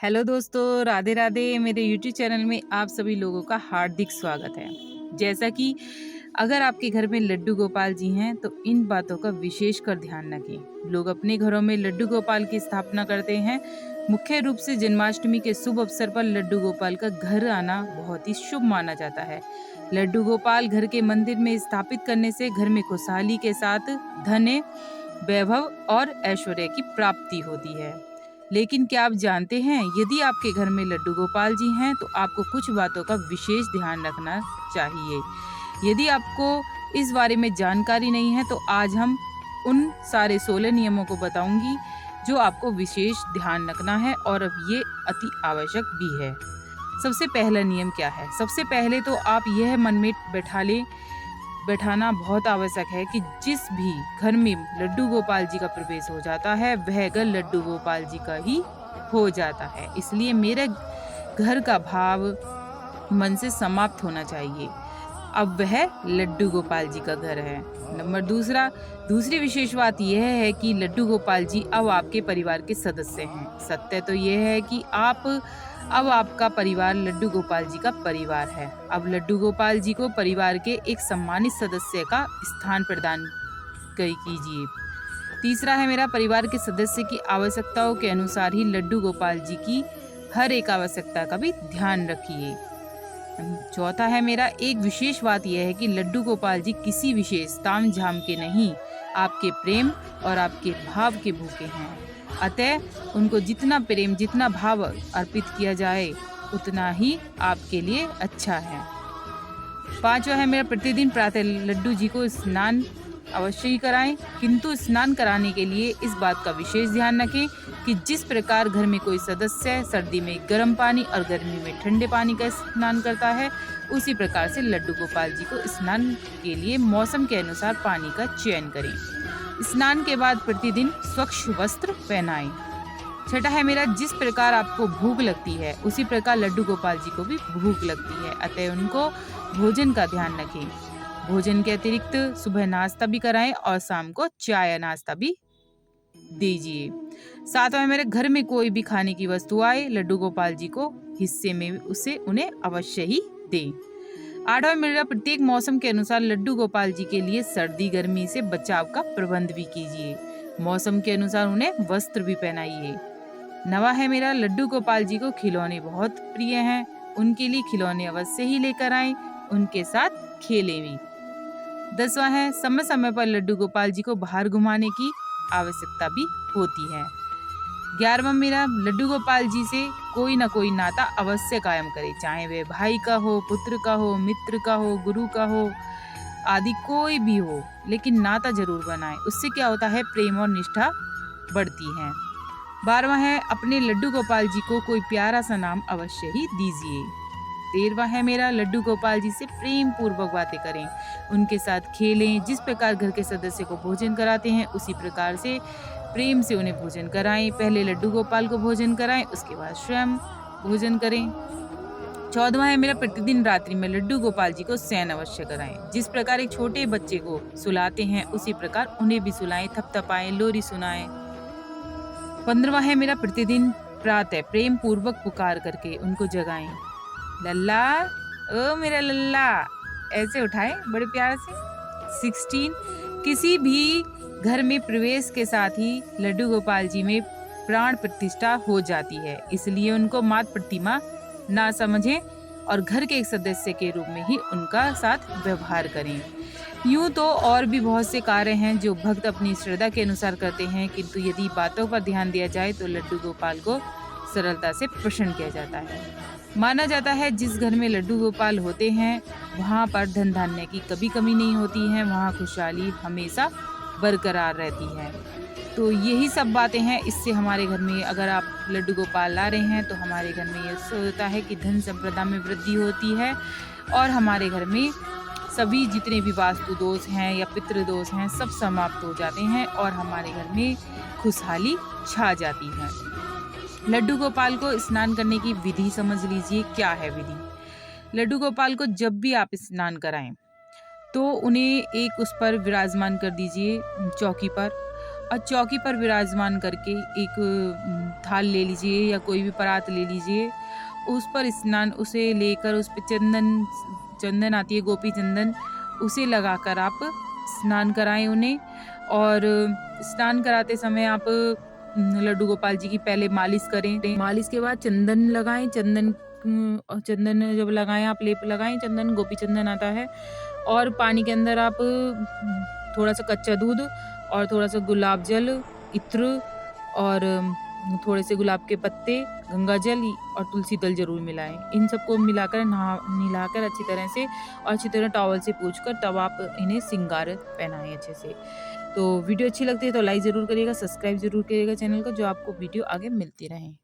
Hello दोस्तों, राधे राधे। मेरे YouTube channel में आप सभी लोगों का हार्दिक स्वागत है। जैसा कि अगर आपके घर में लड्डू गोपाल जी हैं तो इन बातों का विशेष कर ध्यान रखें। लोग अपने घरों में लड्डू गोपाल की स्थापना करते हैं। मुख्य रूप से जन्माष्टमी के शुभ अवसर पर लड्डू गोपाल का घर आना बहुत ही शुभ माना जाता है। लड्डू गोपाल घर के मंदिर में स्थापित करने से घर में खुशहाली के साथ धन, वैभव और ऐश्वर्य की प्राप्ति होती है। लेकिन क्या आप जानते हैं, यदि आपके घर में लड्डू गोपाल जी हैं तो आपको कुछ बातों का विशेष ध्यान रखना चाहिए। यदि आपको इस बारे में जानकारी नहीं है तो आज हम उन सारे 16 नियमों को बताऊंगी जो आपको विशेष ध्यान रखना है और अब ये अति आवश्यक भी है। सबसे पहला नियम क्या है? सबसे पहले तो आप यह मन में बैठाना बहुत आवश्यक है कि जिस भी घर में लड्डू गोपाल जी का प्रवेश हो जाता है वह घर लड्डू गोपाल जी का ही हो जाता है। इसलिए मेरे घर का भाव मन से समाप्त होना चाहिए। अब वह लड्डू गोपाल जी का घर है। नंबर दूसरी विशेष बात यह है कि लड्डू गोपाल जी अब आपके परिवार के सदस्य हैं। सत्य तो यह है कि अब आपका परिवार लड्डू गोपाल जी का परिवार है। अब लड्डू गोपाल जी को परिवार के एक सम्मानित सदस्य का स्थान प्रदान कीजिए। तीसरा है मेरा, परिवार के सदस्य की आवश्यकताओं के अनुसार ही लड्डू गोपाल जी की हर एक आवश्यकता का भी ध्यान रखिए। चौथा है मेरा, एक विशेष बात यह है कि लड्डू गोपाल जी किसी विशेष ताम झाम के नहीं, आपके प्रेम और आपके भाव के भूखे हैं। अतः उनको जितना प्रेम, जितना भाव अर्पित किया जाए उतना ही आपके लिए अच्छा है। पांचवा है मेरा, प्रतिदिन प्रातः लड्डू जी को स्नान अवश्य ही कराएं, किंतु स्नान कराने के लिए इस बात का विशेष ध्यान रखें कि जिस प्रकार घर में कोई सदस्य सर्दी में गर्म पानी और गर्मी में ठंडे पानी का स्नान करता है, उसी प्रकार से लड्डू गोपाल जी को स्नान के लिए मौसम के अनुसार पानी का चयन करें। स्नान के बाद प्रतिदिन स्वच्छ वस्त्र पहनाएं। छठा है मेरा, जिस प्रकार आपको भूख लगती है उसी प्रकार लड्डू गोपाल जी को भी भूख लगती है, अतः उनको भोजन का ध्यान रखें। भोजन के अतिरिक्त सुबह नाश्ता भी कराएं और शाम को चाय नाश्ता भी दीजिए। सातवां है मेरे, घर में कोई भी खाने की वस्तु आए लड्डू गोपाल जी को हिस्से में उसे उन्हें अवश्य ही दें। आठवां मेरा, प्रत्येक मौसम के अनुसार लड्डू गोपाल जी के लिए सर्दी गर्मी से बचाव का प्रबंध भी कीजिए। मौसम के अनुसार उन्हें वस्त्र भी पहनाइए। नवा है मेरा, लड्डू गोपाल जी को खिलौने बहुत प्रिय हैं, उनके लिए खिलौने अवश्य ही लेकर आएं, उनके साथ खेलें भी। 10वां है, समय समय पर लड्डू गोपाल जी को बाहर घुमाने की आवश्यकता भी होती है। 11वां मेरा, लड्डू गोपाल जी से कोई ना कोई नाता अवश्य कायम करे, चाहे वह भाई का हो, पुत्र का हो, मित्र का हो, गुरु का हो, आदि कोई भी हो, लेकिन नाता जरूर बनाए। उससे क्या होता है, प्रेम और निष्ठा बढ़ती है। 12वां है, अपने लड्डू गोपाल जी को कोई प्यारा सा नाम अवश्य ही दीजिए। 13वां है मेरा, लड्डू गोपाल जी से प्रेम पूर्वक बातें करें, उनके साथ खेलें। जिस प्रकार घर के सदस्य को भोजन कराते हैं उसी प्रकार से प्रेम से उन्हें भोजन कराएं। पहले लड्डू गोपाल को भोजन कराएं, उसके बाद स्वयं भोजन करें। 14वां है मेरा, प्रतिदिन रात्रि में लड्डू गोपाल जी को शयन अवश्य कराएं। जिस प्रकार एक छोटे बच्चे को सुलाते हैं उसी प्रकार उन्हें भी सुलाएं, थपथपाएं, लोरी सुनाएं। 15वां है मेरा, प्रतिदिन प्रातः प्रेम पूर्वक पुकार करके उनको जगाएं। लल्ला, ओ मेरा लल्ला, ऐसे उठाएं बड़े प्यार से। 16, किसी भी घर में प्रवेश के साथ ही लड्डू गोपाल जी में प्राण प्रतिष्ठा हो जाती है, इसलिए उनको मात प्रतिमा ना समझें और घर के एक सदस्य के रूप में ही उनका साथ व्यवहार करें। यूं तो और भी बहुत से कार्य हैं जो भक्त अपनी श्रद्धा के अनुसार करते हैं, किंतु यदि बातों पर ध्यान दिया जाए तो लड्डू गोपाल को सरलता से प्रसन्न किया जाता है। माना जाता है जिस घर में लड्डू गोपाल होते हैं वहाँ पर धन धान्य की कभी कमी नहीं होती है, वहाँ खुशहाली हमेशा बरकरार रहती है। तो यही सब बातें हैं। इससे हमारे घर में अगर आप लड्डू गोपाल ला रहे हैं तो हमारे घर में ये होता है कि धन संपदा में वृद्धि होती है और हमारे घर में सभी जितने भी वास्तु दोष हैं या पितृ दोष हैं सब समाप्त हो जाते हैं और हमारे घर में खुशहाली छा जाती है। लड्डू गोपाल को स्नान करने की विधि समझ लीजिए। क्या है विधि? लड्डू गोपाल को जब भी आप स्नान कराएं तो उन्हें एक उस पर विराजमान कर दीजिए चौकी पर, और चौकी पर विराजमान करके एक थाल ले लीजिए या कोई भी परात ले लीजिए। उस पर स्नान उसे लेकर उस पे चंदन आती है, गोपी चंदन, उसे लगाकर आप स्नान कराएँ उन्हें। और स्नान कराते समय आप लड्डू गोपाल जी की पहले मालिश करें। मालिश के बाद चंदन लगाएँ। चंदन जब लगाएँ आप, लेप लगाएँ चंदन, गोपी चंदन आता है। और पानी के अंदर आप थोड़ा-सा कच्चा दूध और थोड़ा-सा गुलाब जल, इत्र और थोड़े से गुलाब के पत्ते, गंगा जल और तुलसी दल ज़रूर मिलाएँ। इन सबको मिलाकर नहलाकर अच्छी तरह से और अच्छी तरह टॉवल से पोंछकर तब आप इन्हें श्रृंगार पहनाएँ अच्छे से। तो वीडियो अच्छी लगती है तो लाइक ज़रूर करिएगा, सब्सक्राइब ज़रूर करिएगा चैनल को, जो आपको वीडियो आगे मिलती रहें।